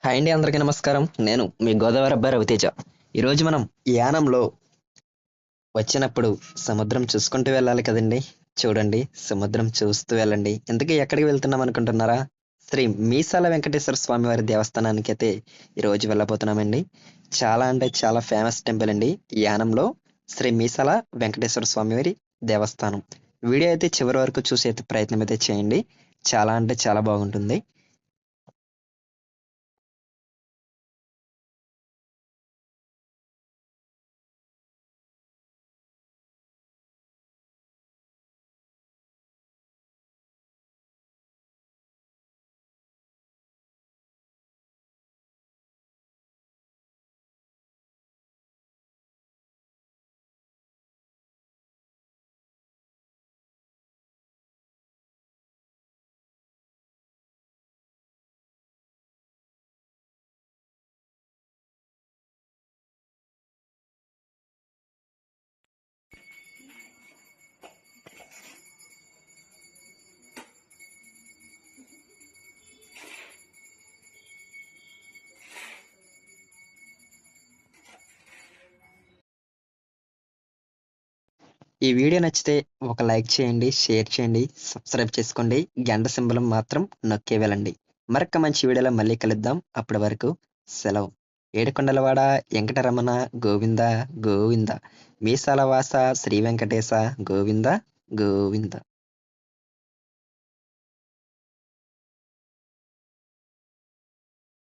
Hi అండి, అందరికీ నమస్కారం. నేను మీ గోదావరి అబ్బాయి రవితేజ. ఈరోజు మనం యానంలో వచ్చినప్పుడు సముద్రం చూసుకుంటూ వెళ్ళాలి కదండి. చూడండి, సముద్రం చూస్తూ వెళ్ళండి. ఇంతకీ ఎక్కడికి వెళ్తున్నాం అనుకుంటున్నారా? శ్రీ మీసాల వెంకటేశ్వర స్వామి వారి దేవస్థానానికి అయితే ఈరోజు వెళ్ళబోతున్నామండి. చాలా అంటే చాలా ఫేమస్ టెంపుల్ అండి యానంలో. శ్రీ మీసాల వెంకటేశ్వర స్వామి వారి దేవస్థానం. వీడియో అయితే చివరి వరకు చూసే ప్రయత్నం అయితే చేయండి. చాలా అంటే చాలా బాగుంటుంది. ఈ వీడియో నచ్చితే ఒక లైక్ చేయండి, షేర్ చేయండి, సబ్స్క్రైబ్ చేసుకోండి. గంట సింబల్ మాత్రం నొక్కే వెళ్ళండి. మరొక మంచి వీడియోలో మళ్ళీ కలుద్దాం. అప్పటి వరకు సెలవు. ఏడుకొండలవాడ వెంకటరమణ గోవింద గోవింద. మీసాల వాస శ్రీ వెంకటేశ గోవింద గోవింద.